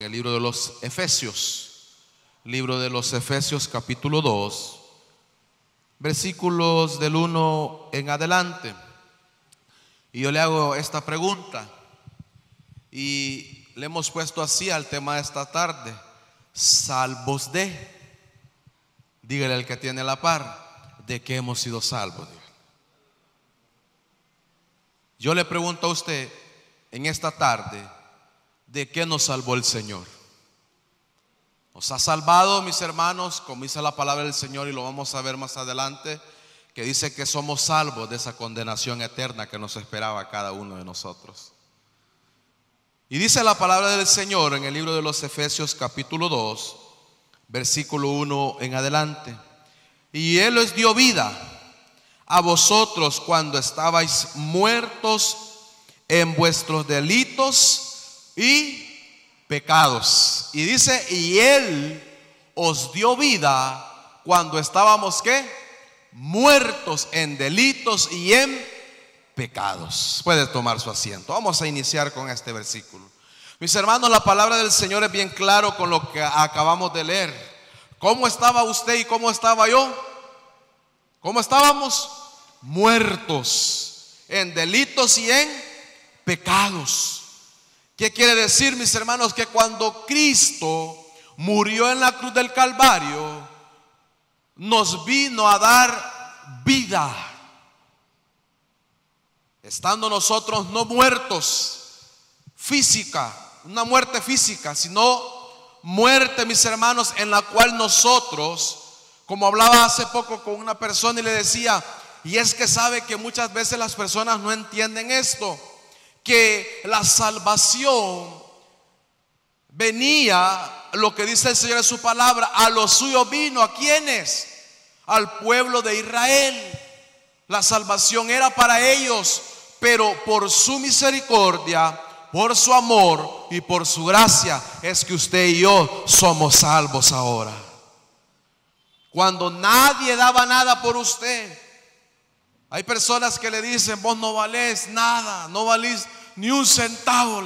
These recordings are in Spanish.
el libro de los Efesios capítulo 2, versículos del 1 en adelante. Y yo le hago esta pregunta y le hemos puesto así al tema de esta tarde: salvos de. Dígale al que tiene la par, ¿de qué hemos sido salvos? Yo le pregunto a usted en esta tarde, ¿de qué nos salvó el Señor? Nos ha salvado, mis hermanos, como dice la palabra del Señor, y lo vamos a ver más adelante, que dice que somos salvos de esa condenación eterna que nos esperaba a cada uno de nosotros. Y dice la palabra del Señor en el libro de los Efesios capítulo 2, versículo 1 en adelante: y Él os dio vida a vosotros cuando estabais muertos en vuestros delitos y pecados. Y dice, y Él os dio vida cuando estábamos, ¿qué? Muertos en delitos y en pecados. Puede tomar su asiento. Vamos a iniciar con este versículo. Mis hermanos, la palabra del Señor es bien claro con lo que acabamos de leer. ¿Cómo estaba usted y cómo estaba yo? ¿Cómo estábamos? Muertos en delitos y en pecados. ¿Qué quiere decir, mis hermanos? Que cuando Cristo murió en la cruz del Calvario, nos vino a dar vida, estando nosotros no muertos física, una muerte física, sino muerte, mis hermanos, en la cual nosotros, como hablaba hace poco con una persona y le decía, y es que sabe que muchas veces las personas no entienden esto, que la salvación venía, lo que dice el Señor en su palabra, a los suyos vino. ¿A quiénes? Al pueblo de Israel. La salvación era para ellos, pero por su misericordia, por su amor y por su gracia es que usted y yo somos salvos ahora. Cuando nadie daba nada por usted, hay personas que le dicen, vos no valés nada, no valís ni un centavo.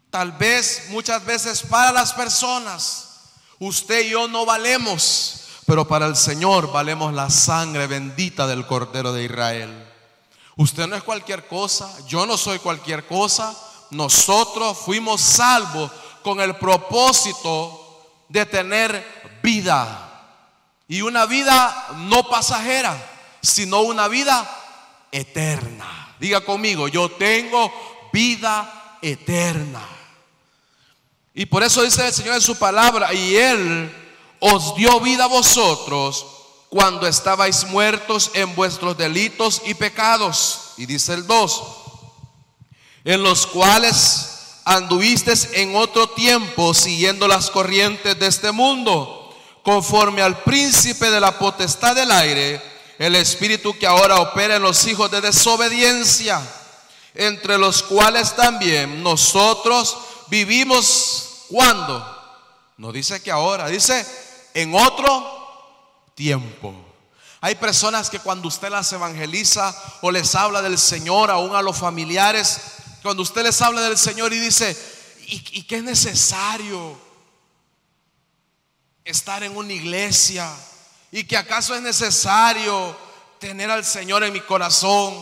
Tal vez, muchas veces para las personas, usted y yo no valemos, pero para el Señor valemos la sangre bendita del Cordero de Israel. Usted no es cualquier cosa, yo no soy cualquier cosa. Nosotros fuimos salvos con el propósito de tener vida. Y una vida no pasajera, sino una vida eterna. Diga conmigo, yo tengo vida eterna. Y por eso dice el Señor en su palabra, y Él os dio vida a vosotros cuando estabais muertos en vuestros delitos y pecados. Y dice el 2, en los cuales anduvisteis en otro tiempo siguiendo las corrientes de este mundo, conforme al príncipe de la potestad del aire, el espíritu que ahora opera en los hijos de desobediencia, entre los cuales también nosotros vivimos. ¿Cuándo? No dice que ahora, dice en otro tiempo. Hay personas que cuando usted las evangeliza o les habla del Señor, aún a los familiares, cuando usted les habla del Señor y dice, ¿y qué es necesario estar en una iglesia? ¿Y que acaso es necesario tener al Señor en mi corazón?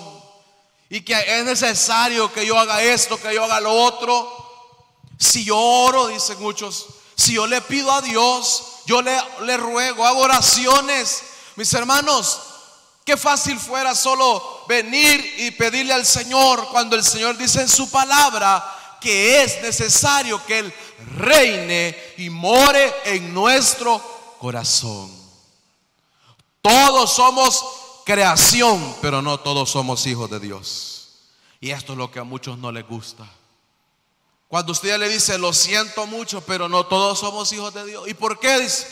¿Y que es necesario que yo haga esto, que yo haga lo otro? Si yo oro, dicen muchos, si yo le pido a Dios, yo le ruego, hago oraciones. Mis hermanos, qué fácil fuera solo venir y pedirle al Señor, cuando el Señor dice en su palabra que es necesario que Él reine y more en nuestro corazón. Todos somos creación, pero no todos somos hijos de Dios. Y esto es lo que a muchos no les gusta. Cuando usted le dice, lo siento mucho, pero no todos somos hijos de Dios. ¿Y por qué? Dice,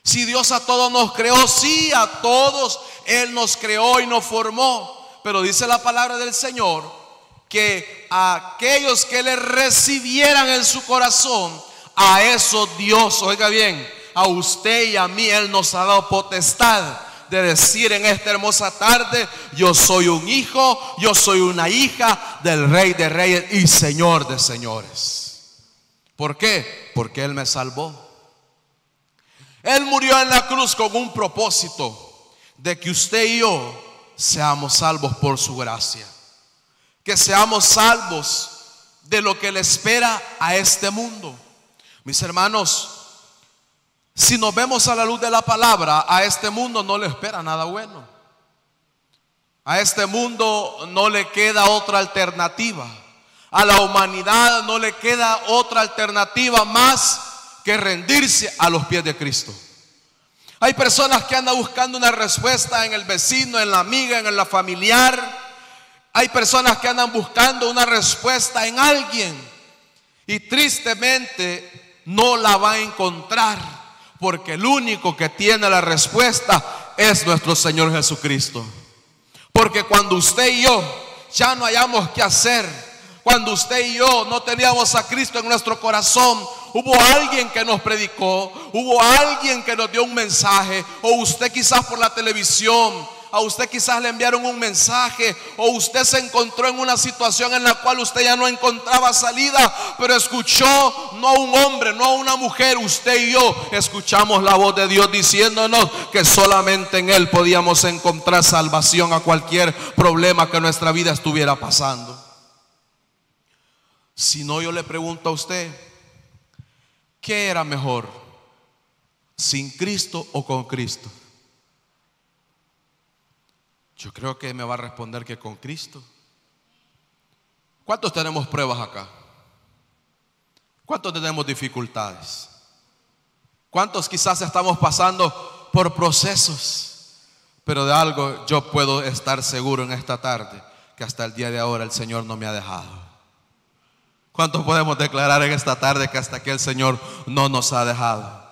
si Dios a todos nos creó, sí, a todos Él nos creó y nos formó. Pero dice la palabra del Señor que a aquellos que le recibieran en su corazón, a eso Dios, oiga bien, a usted y a mí Él nos ha dado potestad de decir en esta hermosa tarde: yo soy un hijo, yo soy una hija del Rey de Reyes y Señor de señores. ¿Por qué? Porque Él me salvó. Él murió en la cruz con un propósito: de que usted y yo seamos salvos por su gracia, que seamos salvos de lo que le espera a este mundo. Mis hermanos, si nos vemos a la luz de la palabra, a este mundo no le espera nada bueno. A este mundo no le queda otra alternativa. A la humanidad no le queda otra alternativa más que rendirse a los pies de Cristo. Hay personas que andan buscando una respuesta en el vecino, en la amiga, en la familiar. Hay personas que andan buscando una respuesta en alguien y tristemente no la va a encontrar, porque el único que tiene la respuesta es nuestro Señor Jesucristo. Porque cuando usted y yo ya no hayamos qué hacer, cuando usted y yo no teníamos a Cristo en nuestro corazón, hubo alguien que nos predicó, hubo alguien que nos dio un mensaje, o usted quizás por la televisión, a usted quizás le enviaron un mensaje, o usted se encontró en una situación en la cual usted ya no encontraba salida, pero escuchó no a un hombre, no a una mujer, usted y yo escuchamos la voz de Dios diciéndonos que solamente en Él podíamos encontrar salvación a cualquier problema que nuestra vida estuviera pasando. Si no, yo le pregunto a usted, ¿qué era mejor? ¿Sin Cristo o con Cristo? Yo creo que me va a responder que con Cristo. ¿Cuántos tenemos pruebas acá? ¿Cuántos tenemos dificultades? ¿Cuántos quizás estamos pasando por procesos? Pero de algo yo puedo estar seguro en esta tarde, que hasta el día de ahora el Señor no me ha dejado. ¿Cuántos podemos declarar en esta tarde que hasta aquí el Señor no nos ha dejado?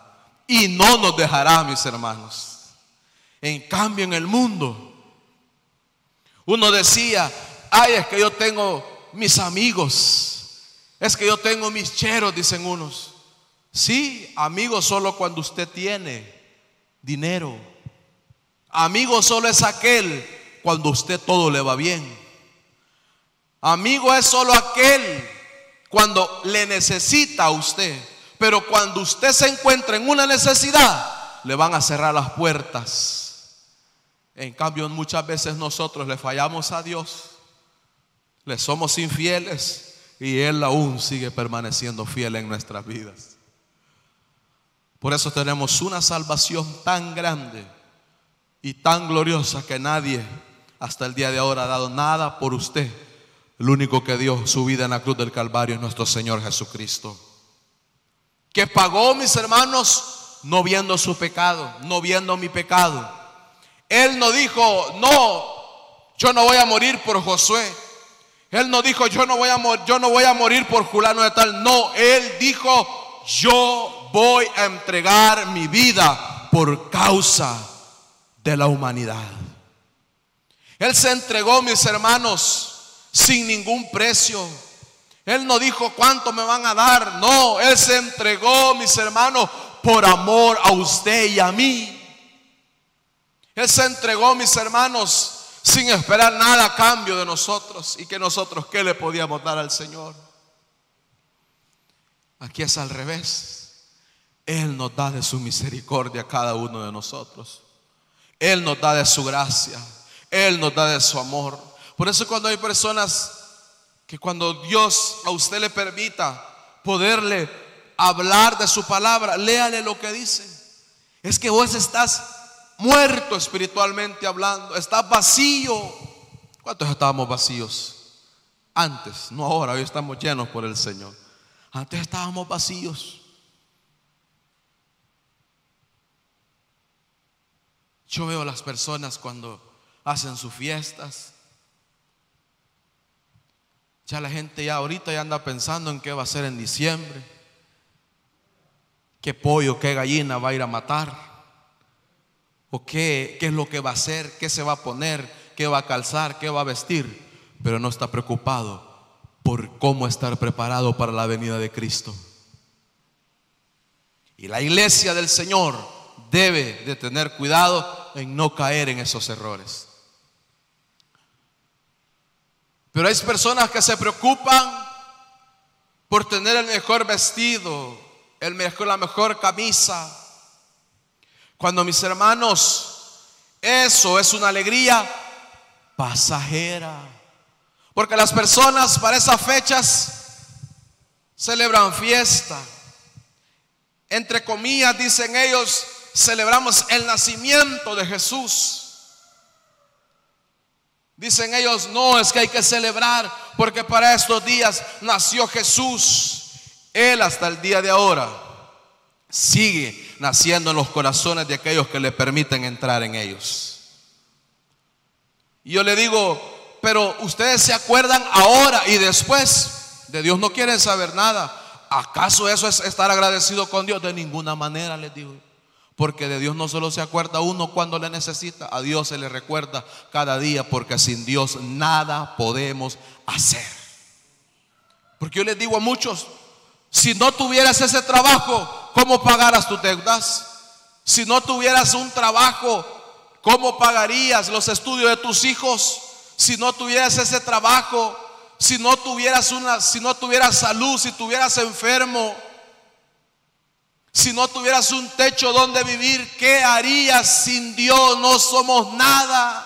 Y no nos dejará, mis hermanos. En cambio, en el mundo, uno decía: ay, es que yo tengo mis amigos, es que yo tengo mis cheros, dicen unos. Sí, amigo solo cuando usted tiene dinero. Amigo solo es aquel cuando usted todo le va bien. Amigo es solo aquel cuando le necesita a usted. Pero cuando usted se encuentra en una necesidad, le van a cerrar las puertas. En cambio, muchas veces nosotros le fallamos a Dios, le somos infieles, y Él aún sigue permaneciendo fiel en nuestras vidas. Por eso tenemos una salvación tan grande y tan gloriosa que nadie hasta el día de ahora ha dado nada por usted. El único que dio su vida en la cruz del Calvario es nuestro Señor Jesucristo, que pagó, mis hermanos, no viendo su pecado, no viendo mi pecado. Él no dijo: no, yo no voy a morir por Josué. Él no dijo: yo no voy a morir por fulano de tal. No, Él dijo: yo voy a entregar mi vida por causa de la humanidad. Él se entregó, mis hermanos, sin ningún precio. Él no dijo: ¿cuánto me van a dar? No, Él se entregó, mis hermanos, por amor a usted y a mí. Él se entregó, mis hermanos, sin esperar nada a cambio de nosotros. Y que nosotros, ¿qué le podíamos dar al Señor? Aquí es al revés. Él nos da de su misericordia a cada uno de nosotros. Él nos da de su gracia. Él nos da de su amor. Por eso cuando hay personas que cuando Dios a usted le permita poderle hablar de su palabra, léale lo que dice. Es que vos estás muerto espiritualmente hablando, estás vacío. ¿Cuántos estábamos vacíos antes? No ahora, hoy estamos llenos por el Señor. Antes estábamos vacíos. Yo veo a las personas cuando hacen sus fiestas. Ya la gente ya ahorita ya anda pensando en qué va a hacer en diciembre, qué pollo, qué gallina va a ir a matar, o qué es lo que va a hacer, qué se va a poner, qué va a calzar, qué va a vestir. Pero no está preocupado por cómo estar preparado para la venida de Cristo. Y la iglesia del Señor debe de tener cuidado en no caer en esos errores. Pero hay personas que se preocupan por tener el mejor vestido, la mejor camisa. Cuando, mis hermanos, eso es una alegría pasajera. Porque las personas para esas fechas celebran fiesta. Entre comillas, dicen ellos, celebramos el nacimiento de Jesús. Dicen ellos, no, es que hay que celebrar porque para estos días nació Jesús. Él hasta el día de ahora sigue naciendo en los corazones de aquellos que le permiten entrar en ellos. Y yo le digo, pero ustedes se acuerdan ahora y después. De Dios no quieren saber nada. ¿Acaso eso es estar agradecido con Dios? De ninguna manera, les digo. Porque de Dios no solo se acuerda uno cuando le necesita, a Dios se le recuerda cada día, porque sin Dios nada podemos hacer. Porque yo les digo a muchos, si no tuvieras ese trabajo, ¿cómo pagaras tus deudas? Si no tuvieras un trabajo, ¿cómo pagarías los estudios de tus hijos? Si no tuvieras ese trabajo, si no tuvieras salud, si estuvieras enfermo, si no tuvieras un techo donde vivir, ¿qué harías? Sin Dios no somos nada.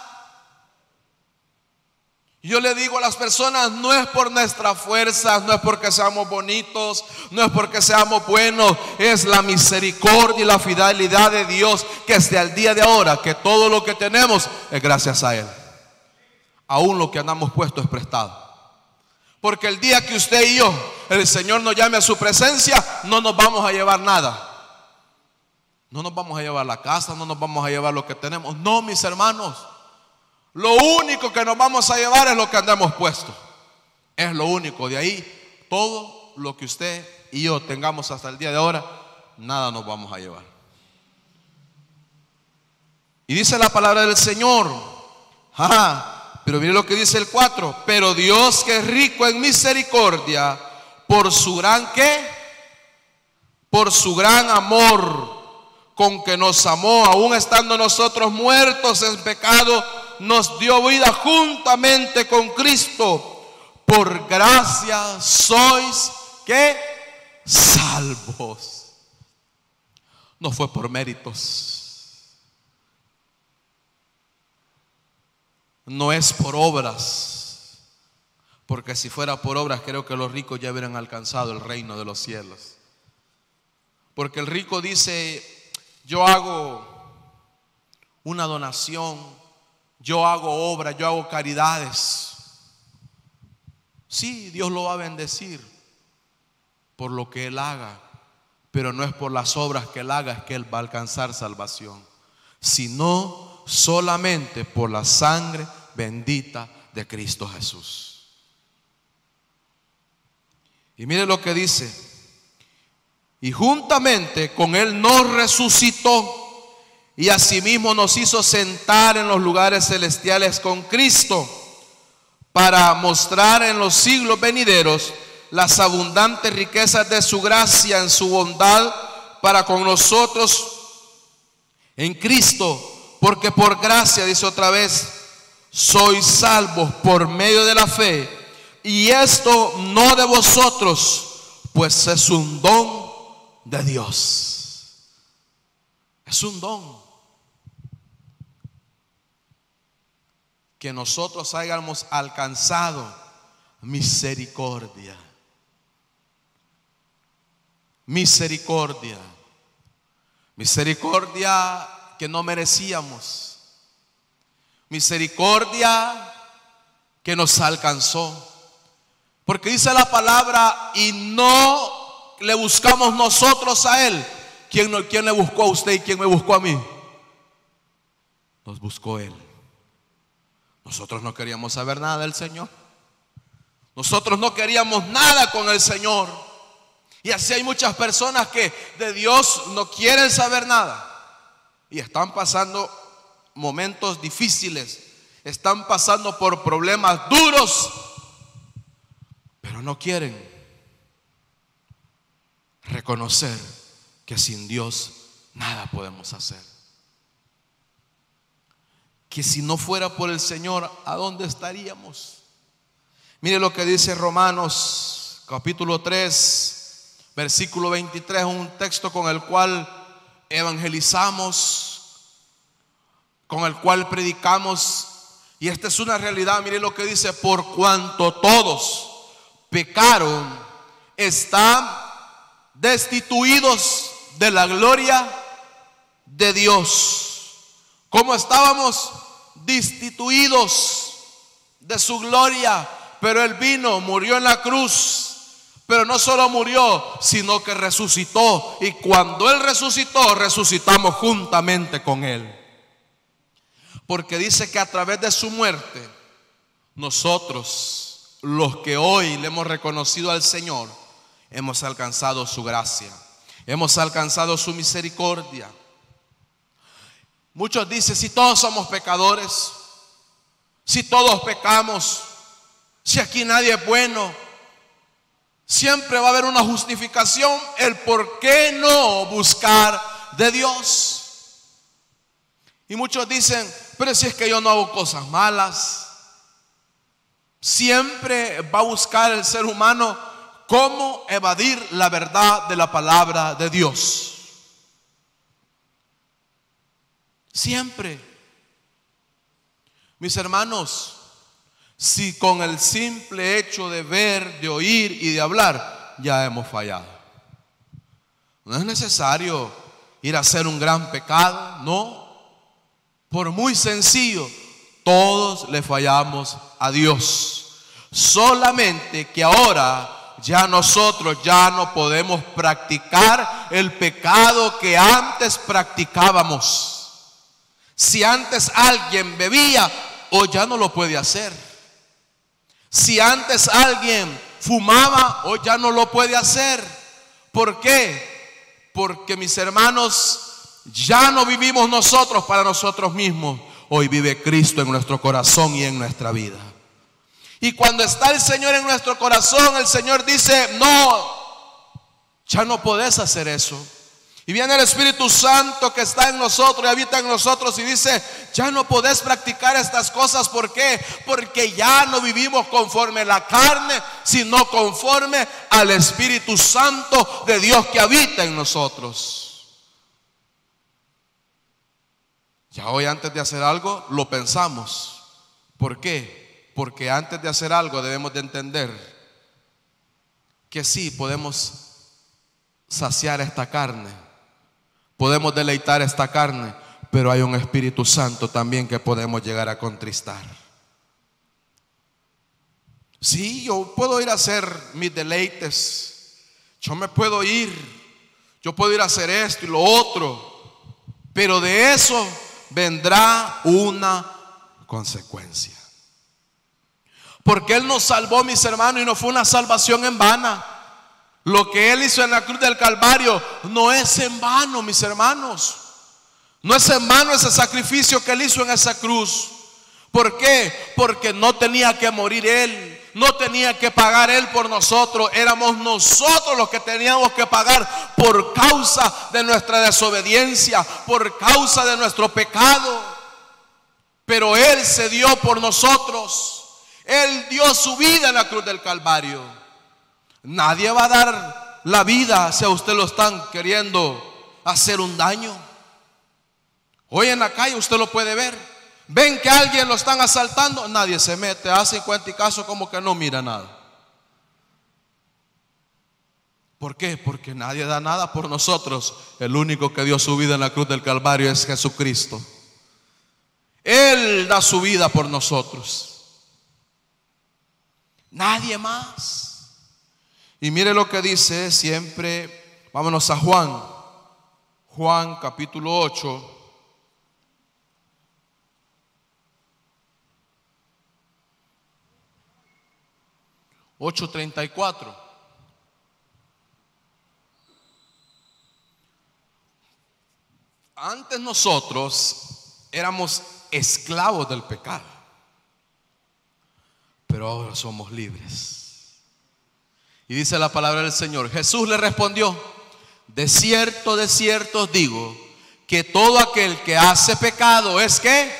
Yo le digo a las personas, no es por nuestras fuerzas, no es porque seamos bonitos, no es porque seamos buenos, es la misericordia y la fidelidad de Dios, que hasta el día de ahora, que todo lo que tenemos es gracias a Él. Aún lo que andamos puesto es prestado. Porque el día que usted y yo, el Señor nos llame a su presencia, no nos vamos a llevar nada. No nos vamos a llevar la casa, no nos vamos a llevar lo que tenemos. No, mis hermanos. Lo único que nos vamos a llevar es lo que andamos puesto. Es lo único. De ahí, todo lo que usted y yo tengamos hasta el día de ahora, nada nos vamos a llevar. Y dice la palabra del Señor. Pero mire lo que dice el 4. Pero Dios, que es rico en misericordia, por su gran ¿qué? Por su gran amor con que nos amó, aún estando nosotros muertos en pecado, nos dio vida juntamente con Cristo. Por gracia sois ¿qué? Salvos. No fue por méritos. No es por obras, porque si fuera por obras creo que los ricos ya hubieran alcanzado el reino de los cielos. Porque el rico dice, yo hago una donación, yo hago obras, yo hago caridades. Sí, Dios lo va a bendecir por lo que Él haga, pero no es por las obras que Él haga es que Él va a alcanzar salvación, sino solamente por la sangre bendita de Cristo Jesús. Y mire lo que dice: y juntamente con Él nos resucitó y asimismo nos hizo sentar en los lugares celestiales con Cristo, para mostrar en los siglos venideros las abundantes riquezas de su gracia en su bondad para con nosotros en Cristo. Porque por gracia, dice otra vez, sois salvos por medio de la fe, y esto no de vosotros, pues es un don de Dios. Es un don que nosotros hayamos alcanzado misericordia. Misericordia. Misericordia que no merecíamos. Misericordia que nos alcanzó. Porque dice la palabra, y no le buscamos nosotros a Él. ¿Quién le buscó a usted y quién me buscó a mí? Nos buscó Él. Nosotros no queríamos saber nada del Señor. Nosotros no queríamos nada con el Señor. Y así hay muchas personas que de Dios no quieren saber nada. Y están pasando momentos difíciles, están pasando por problemas duros, pero no quieren reconocer que sin Dios nada podemos hacer. que si no fuera por el Señor, ¿a dónde estaríamos? Mire lo que dice Romanos capítulo 3, versículo 23, un texto con el cual evangelizamos, con el cual predicamos. Y esta es una realidad. Mire lo que dice: por cuanto todos pecaron, están destituidos de la gloria de Dios. ¿Cómo estábamos? Destituidos de su gloria. Pero Él vino, murió en la cruz. Pero no solo murió, sino que resucitó. Y cuando Él resucitó, resucitamos juntamente con Él. Porque dice que a través de su muerte, nosotros, los que hoy le hemos reconocido al Señor, hemos alcanzado su gracia, hemos alcanzado su misericordia. Muchos dicen: si todos somos pecadores, si todos pecamos, si aquí nadie es bueno, siempre va a haber una justificación, el por qué no buscar de Dios. Y muchos dicen: pero si es que yo no hago cosas malas. Siempre va a buscar el ser humano cómo evadir la verdad de la palabra de Dios. Siempre. Mis hermanos, si con el simple hecho de ver, de oír y de hablar ya hemos fallado, no es necesario ir a hacer un gran pecado, no. Por muy sencillo, todos le fallamos a Dios. Solamente que ahora ya nosotros ya no podemos practicar el pecado que antes practicábamos. Si antes alguien bebía, hoy ya no lo puede hacer. Si antes alguien fumaba, hoy ya no lo puede hacer. ¿Por qué? Porque, mis hermanos, ya no vivimos nosotros para nosotros mismos. Hoy vive Cristo en nuestro corazón y en nuestra vida. Y cuando está el Señor en nuestro corazón, el Señor dice: no, ya no podés hacer eso. Y viene el Espíritu Santo que está en nosotros y habita en nosotros y dice: ya no podés practicar estas cosas. ¿Por qué? Porque ya no vivimos conforme a la carne, sino conforme al Espíritu Santo de Dios que habita en nosotros. Ya hoy, antes de hacer algo, lo pensamos. ¿Por qué? Porque antes de hacer algo debemos de entender que sí, podemos saciar esta carne, podemos deleitar esta carne, pero hay un Espíritu Santo también que podemos llegar a contristar. Sí, yo puedo ir a hacer mis deleites, yo me puedo ir, yo puedo ir a hacer esto y lo otro, pero de eso vendrá una consecuencia. Porque Él nos salvó, mis hermanos, y no fue una salvación en vano. Lo que Él hizo en la cruz del Calvario no es en vano, mis hermanos. No es en vano ese sacrificio que Él hizo en esa cruz. ¿Por qué? Porque no tenía que morir Él, no tenía que pagar Él por nosotros. Éramos nosotros los que teníamos que pagar por causa de nuestra desobediencia, por causa de nuestro pecado. Pero Él se dio por nosotros. Él dio su vida en la cruz del Calvario. Nadie va a dar la vida si a usted lo están queriendo hacer un daño. Hoy en la calle usted lo puede ver. Ven que a alguien lo están asaltando, nadie se mete, hace cuenta y caso como que no mira nada. ¿Por qué? Porque nadie da nada por nosotros. El único que dio su vida en la cruz del Calvario es Jesucristo. Él da su vida por nosotros. Nadie más. Y mire lo que dice siempre. Vámonos a Juan. Juan capítulo 8. (8:34). Antes nosotros éramos esclavos del pecado, pero ahora somos libres. Y dice la palabra del Señor: Jesús le respondió: de cierto os digo, que todo aquel que hace pecado es ¿qué?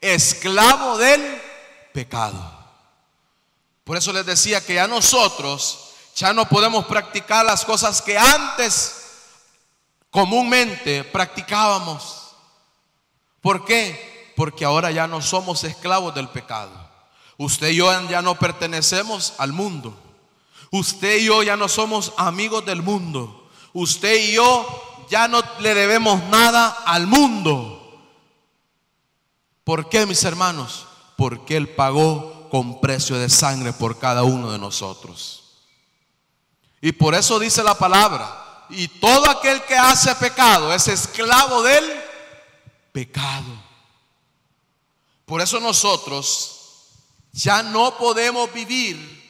esclavo del pecado. Por eso les decía que ya nosotros ya no podemos practicar las cosas que antes comúnmente practicábamos. ¿Por qué? Porque ahora ya no somos esclavos del pecado. Usted y yo ya no pertenecemos al mundo. Usted y yo ya no somos amigos del mundo. Usted y yo ya no le debemos nada al mundo. ¿Por qué, mis hermanos? Porque Él pagó con precio de sangre por cada uno de nosotros. Y por eso dice la palabra: y todo aquel que hace pecado es esclavo del pecado. Por eso nosotros ya no podemos vivir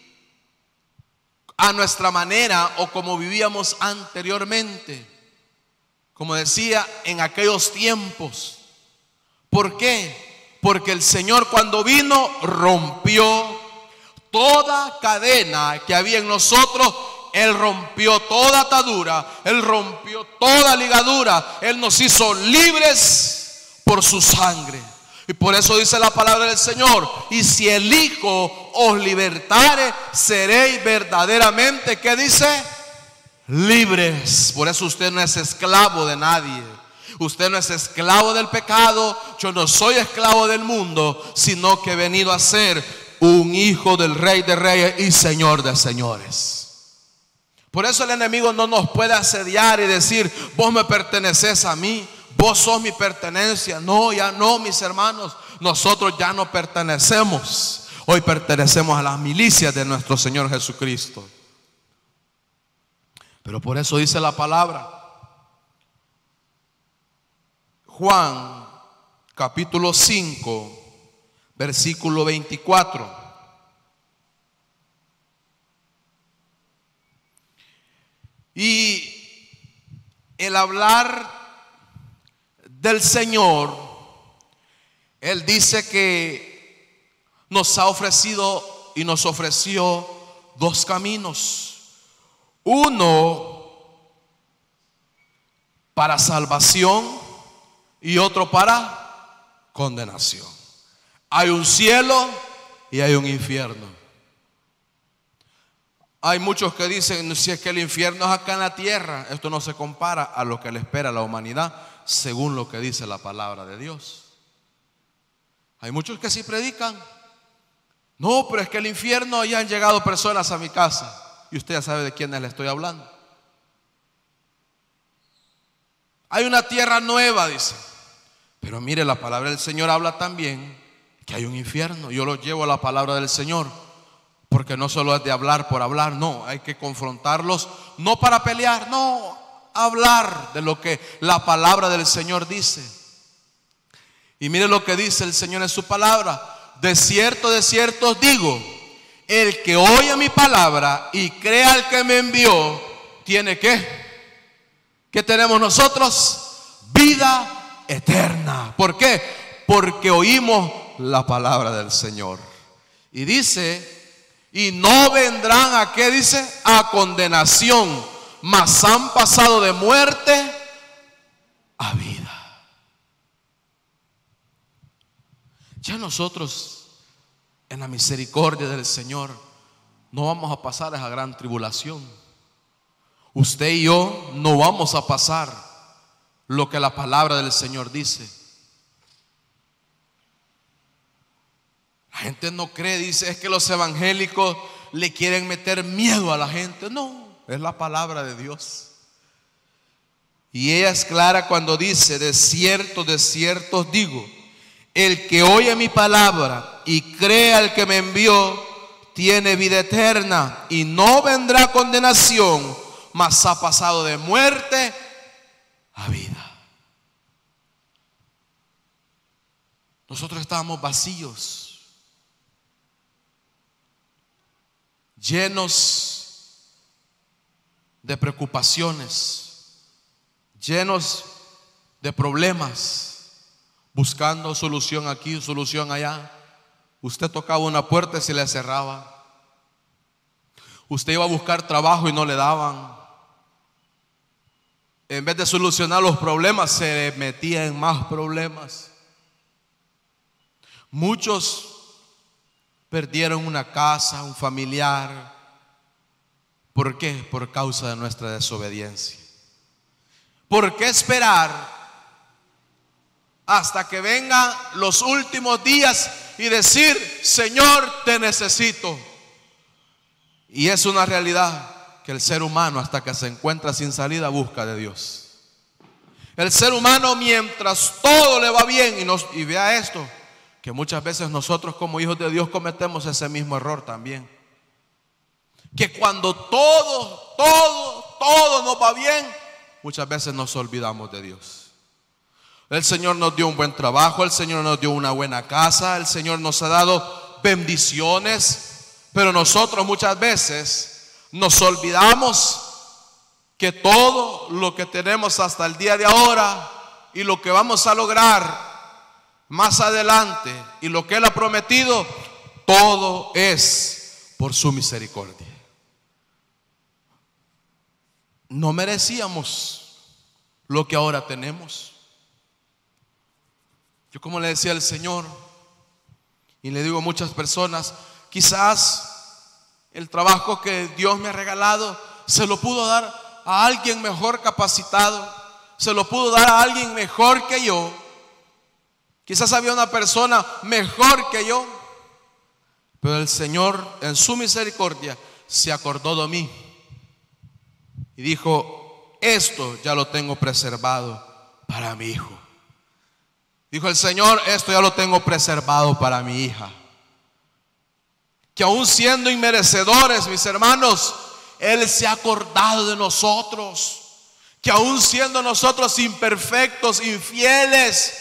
a nuestra manera o como vivíamos anteriormente, como decía, en aquellos tiempos. ¿Por qué? Porque el Señor, cuando vino, rompió toda cadena que había en nosotros. Él rompió toda atadura, Él rompió toda ligadura. Él nos hizo libres por su sangre. Y por eso dice la palabra del Señor: y si el Hijo os libertare, seréis verdaderamente, ¿qué dice? Libres. Por eso usted no es esclavo de nadie. Usted no es esclavo del pecado. Yo no soy esclavo del mundo, sino que he venido a ser un hijo del Rey de Reyes y Señor de Señores. Por eso el enemigo no nos puede asediar y decir: vos me perteneces a mí, vos sos mi pertenencia. No, ya no, mis hermanos. Nosotros ya no pertenecemos. Hoy pertenecemos a las milicias de nuestro Señor Jesucristo. Pero por eso dice la palabra, Juan capítulo 5, versículo 24. Y el hablar del Señor, Él dice que nos ha ofrecido y nos ofreció dos caminos. Uno para salvación y otro para condenación. Hay un cielo y hay un infierno. Hay muchos que dicen: si es que el infierno es acá en la tierra, esto no se compara a lo que le espera a la humanidad, según lo que dice la palabra de Dios. Hay muchos que sí predican: no, pero es que el infierno, ya han llegado personas a mi casa. Y usted ya sabe de quiénes le estoy hablando. Hay una tierra nueva, dice. Pero mire, la palabra del Señor habla también que hay un infierno. Yo lo llevo a la palabra del Señor, porque no solo es de hablar por hablar. No, hay que confrontarlos, no para pelear, no, hablar de lo que la palabra del Señor dice. Y mire lo que dice el Señor en su palabra: de cierto os digo, el que oye mi palabra y crea al que me envió, tiene ¿qué tenemos nosotros? Vida eterna. ¿Por qué? Porque oímos la palabra del Señor. Y dice: y no vendrán a ¿qué dice? A condenación, mas han pasado de muerte a vida. Ya nosotros, en la misericordia del Señor, no vamos a pasar esa gran tribulación. Usted y yo no vamos a pasar lo que la palabra del Señor dice. La gente no cree, dice: es que los evangélicos le quieren meter miedo a la gente. No, es la palabra de Dios. Y ella es clara cuando dice: de cierto os digo, el que oye mi palabra y cree al que me envió, tiene vida eterna y no vendrá a condenación, mas ha pasado de muerte a vida. Nosotros estábamos vacíos, llenos de preocupaciones, llenos de problemas, buscando solución aquí, solución allá. Usted tocaba una puerta y se le cerraba. Usted iba a buscar trabajo y no le daban. En vez de solucionar los problemas, se metía en más problemas. Muchos perdieron una casa, un familiar. ¿Por qué? Por causa de nuestra desobediencia. ¿Por qué esperar hasta que vengan los últimos días y decir: Señor, te necesito? Y es una realidad que el ser humano, hasta que se encuentra sin salida, busca de Dios. El ser humano, mientras todo le va bien, y vea esto, que muchas veces nosotros como hijos de Dios cometemos ese mismo error también, que cuando todo nos va bien, muchas veces nos olvidamos de Dios. El Señor nos dio un buen trabajo, el Señor nos dio una buena casa, el Señor nos ha dado bendiciones, pero nosotros muchas veces nos olvidamos que todo lo que tenemos hasta el día de ahora y lo que vamos a lograr más adelante y lo que Él ha prometido, todo es por su misericordia. No merecíamos lo que ahora tenemos. Yo, como le decía al Señor, y le digo a muchas personas, quizás el trabajo que Dios me ha regalado se lo pudo dar a alguien mejor capacitado, se lo pudo dar a alguien mejor que yo. Quizás había una persona mejor que yo, pero el Señor en su misericordia se acordó de mí y dijo: esto ya lo tengo preservado para mi hijo. Dijo el Señor: esto ya lo tengo preservado para mi hija. Que aún siendo inmerecedores, mis hermanos, Él se ha acordado de nosotros. Que aún siendo nosotros imperfectos, infieles,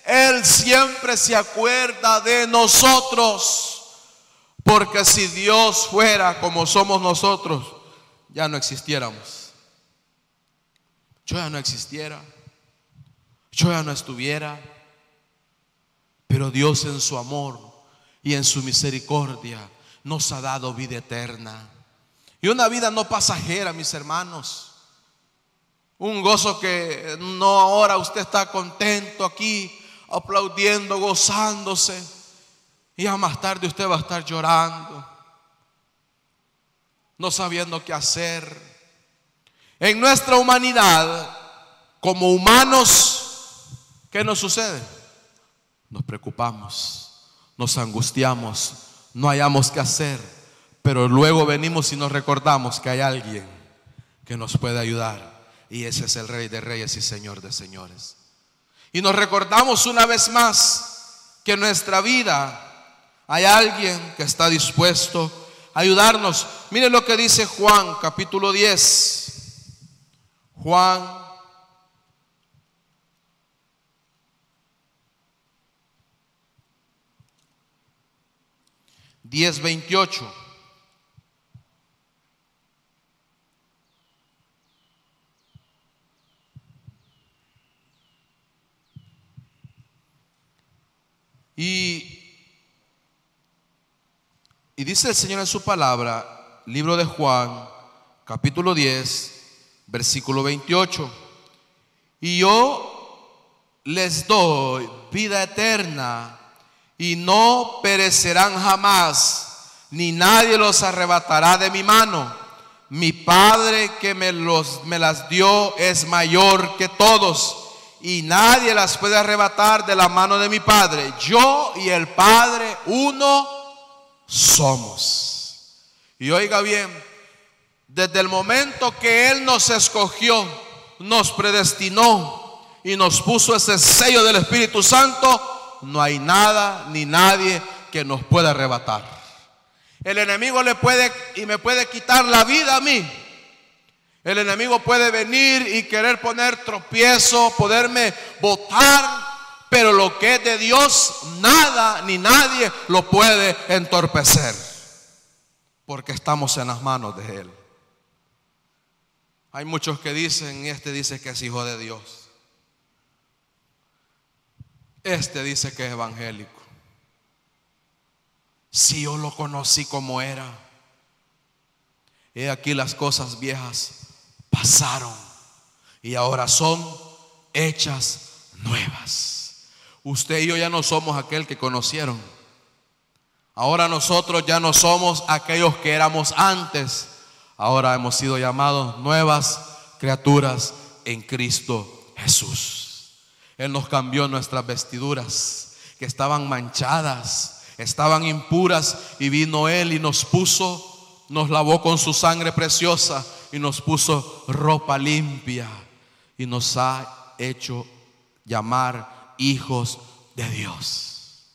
Él siempre se acuerda de nosotros. Porque si Dios fuera como somos nosotros, ya no existiéramos. Yo ya no existiera, yo ya no estuviera. Pero Dios, en su amor y en su misericordia, nos ha dado vida eterna. Y una vida no pasajera, mis hermanos. Un gozo que no ahora usted está contento aquí, aplaudiendo, gozándose, y a más tarde usted va a estar llorando, no sabiendo qué hacer. En nuestra humanidad, como humanos, ¿qué nos sucede? Nos preocupamos, nos angustiamos, no hayamos qué hacer, pero luego venimos y nos recordamos que hay alguien que nos puede ayudar, y ese es el Rey de Reyes y Señor de Señores. Y nos recordamos una vez más que en nuestra vida hay alguien que está dispuesto a ayudarnos. Miren lo que dice Juan capítulo 10. Juan Diez 28. Y dice el Señor en su palabra, libro de Juan, capítulo 10, versículo 28. Y yo les doy vida eterna, y no perecerán jamás, ni nadie los arrebatará de mi mano. Mi Padre que me las dio es mayor que todos, y nadie las puede arrebatar de la mano de mi Padre. Yo y el Padre uno somos. Y oiga bien, desde el momento que Él nos escogió, nos predestinó y nos puso ese sello del Espíritu Santo, no hay nada ni nadie que nos pueda arrebatar. El enemigo me puede quitar la vida a mí. El enemigo puede venir y querer poner tropiezo, poderme botar, pero lo que es de Dios, nada ni nadie lo puede entorpecer, porque estamos en las manos de Él. Hay muchos que dicen: este dice que es hijo de Dios, este dice que es evangélico. Si yo lo conocí como era, he aquí las cosas viejas pasaron y ahora son hechas nuevas. Usted y yo ya no somos aquel que conocieron. Ahora nosotros ya no somos aquellos que éramos antes. Ahora hemos sido llamados nuevas criaturas en Cristo Jesús. Él nos cambió nuestras vestiduras que estaban manchadas, estaban impuras, y vino Él y nos lavó con su sangre preciosa y nos puso ropa limpia y nos ha hecho llamar hijos de Dios.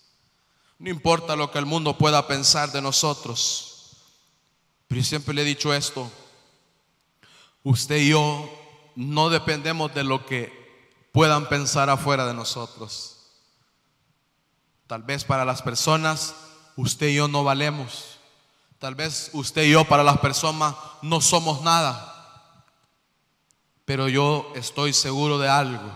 No importa lo que el mundo pueda pensar de nosotros, pero yo siempre le he dicho esto: usted y yo no dependemos de lo que puedan pensar afuera de nosotros. Tal vez para las personas usted y yo no valemos. Tal vez usted y yo para las personas no somos nada. Pero yo estoy seguro de algo: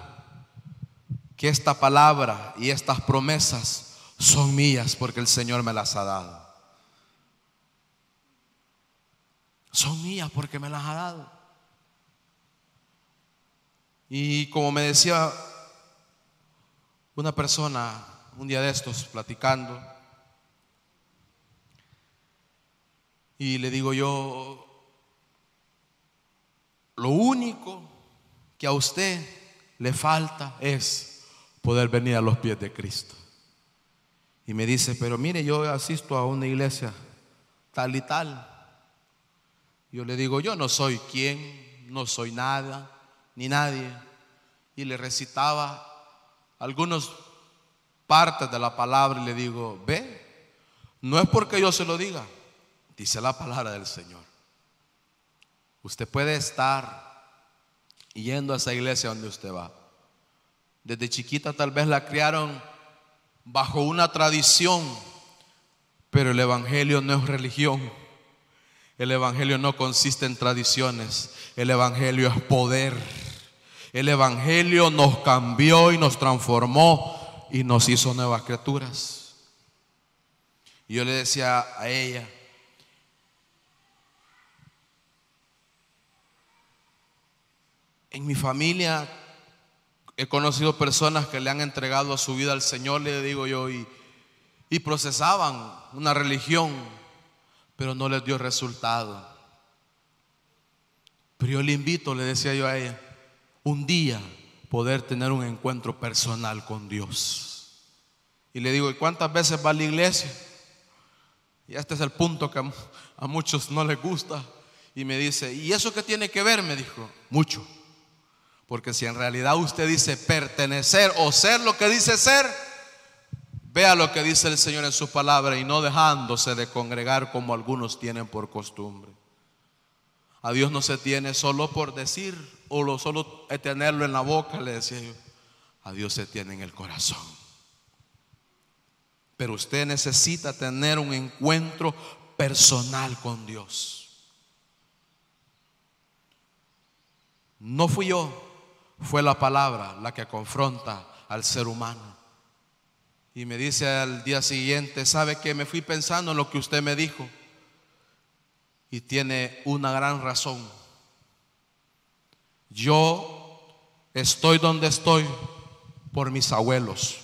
que esta palabra y estas promesas son mías porque el Señor me las ha dado. Son mías porque me las ha dado. Y como me decía una persona un día de estos platicando, y le digo yo: lo único que a usted le falta es poder venir a los pies de Cristo. Y me dice: pero mire, yo asisto a una iglesia tal y tal. Yo le digo: yo no soy quien, no soy nada ni nadie. Y le recitaba algunas partes de la palabra y le digo: ve, no es porque yo se lo diga, dice la palabra del Señor. Usted puede estar yendo a esa iglesia donde usted va. Desde chiquita tal vez la criaron bajo una tradición, pero el evangelio no es religión. El evangelio no consiste en tradiciones. El evangelio es poder. El evangelio nos cambió y nos transformó y nos hizo nuevas criaturas. Y yo le decía a ella: en mi familia he conocido personas que le han entregado su vida al Señor, le digo yo, y procesaban una religión, pero no les dio resultado. Pero yo le invito, le decía yo a ella, un día poder tener un encuentro personal con Dios. Y le digo: ¿y cuántas veces va a la iglesia? Y este es el punto que a muchos no les gusta. Y me dice: ¿y eso qué tiene que ver? Me dijo: mucho. Porque si en realidad usted dice pertenecer o ser lo que dice ser, vea lo que dice el Señor en su palabra, y no dejándose de congregar como algunos tienen por costumbre. A Dios no se tiene solo por decir o solo tenerlo en la boca, le decía yo. A Dios se tiene en el corazón. Pero usted necesita tener un encuentro personal con Dios. No fui yo, fue la palabra la que confronta al ser humano. Y me dice al día siguiente: ¿sabe qué? Me fui pensando en lo que usted me dijo, y tiene una gran razón. Yo estoy donde estoy por mis abuelos,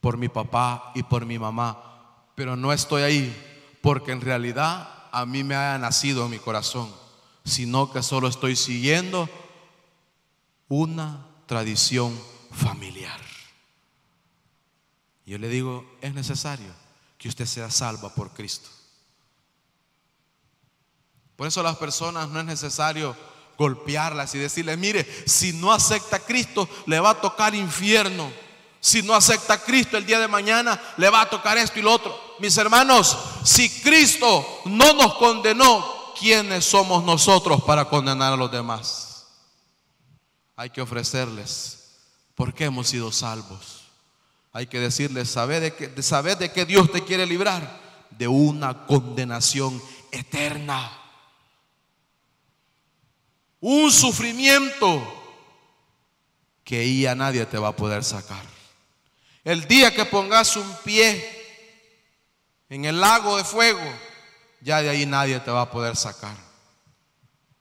por mi papá y por mi mamá, pero no estoy ahí porque en realidad a mí me haya nacido en mi corazón, sino que solo estoy siguiendo una tradición familiar. Yo le digo: es necesario que usted sea salva por Cristo. Por eso a las personas no es necesario golpearlas y decirles: mire, si no acepta a Cristo le va a tocar infierno. Si no acepta a Cristo, el día de mañana le va a tocar esto y lo otro. Mis hermanos, si Cristo no nos condenó, ¿quiénes somos nosotros para condenar a los demás? Hay que ofrecerles por qué hemos sido salvos. Hay que decirles: ¿sabes de qué Dios te quiere librar? De una condenación eterna. Un sufrimiento que ahí a nadie te va a poder sacar. El día que pongas un pie en el lago de fuego, ya de ahí nadie te va a poder sacar.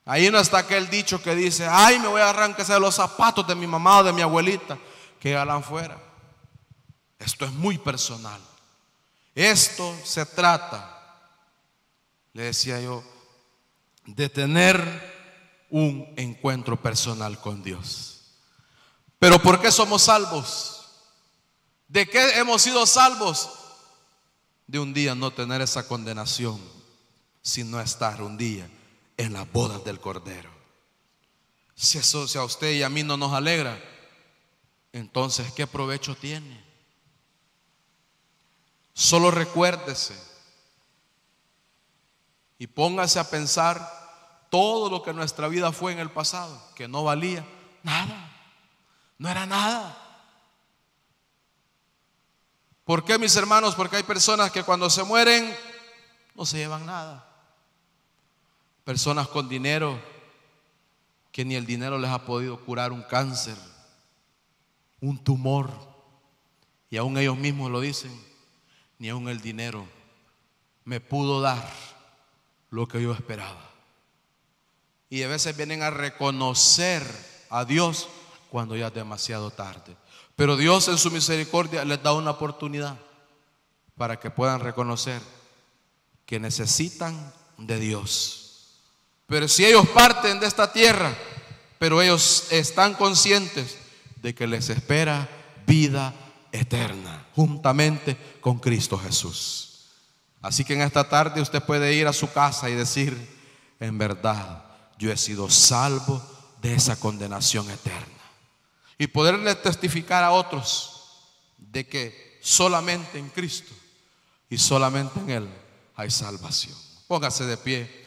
Ahí no está aquel dicho que dice: ay, me voy a arrancar los zapatos de mi mamá o de mi abuelita, que hagan fuera. Esto es muy personal. Esto se trata, le decía yo, de tener un encuentro personal con Dios. Pero ¿por qué somos salvos? ¿De qué hemos sido salvos? De un día no tener esa condenación, sino estar un día en las bodas del Cordero. Si eso a usted y a mí no nos alegra, entonces ¿qué provecho tiene? Solo recuérdese y póngase a pensar todo lo que nuestra vida fue en el pasado, que no valía nada, no era nada. ¿Por qué, mis hermanos? Porque hay personas que cuando se mueren no se llevan nada. Personas con dinero que ni el dinero les ha podido curar un cáncer, un tumor, y aún ellos mismos lo dicen, ni aún el dinero me pudo dar lo que yo esperaba. Y a veces vienen a reconocer a Dios cuando ya es demasiado tarde. Pero Dios en su misericordia les da una oportunidad para que puedan reconocer que necesitan de Dios. Pero si ellos parten de esta tierra, pero ellos están conscientes de que les espera vida eterna, juntamente con Cristo Jesús. Así que en esta tarde usted puede ir a su casa y decir: en verdad, yo he sido salvo de esa condenación eterna. Y poderle testificar a otros de que solamente en Cristo y solamente en Él hay salvación. Póngase de pie.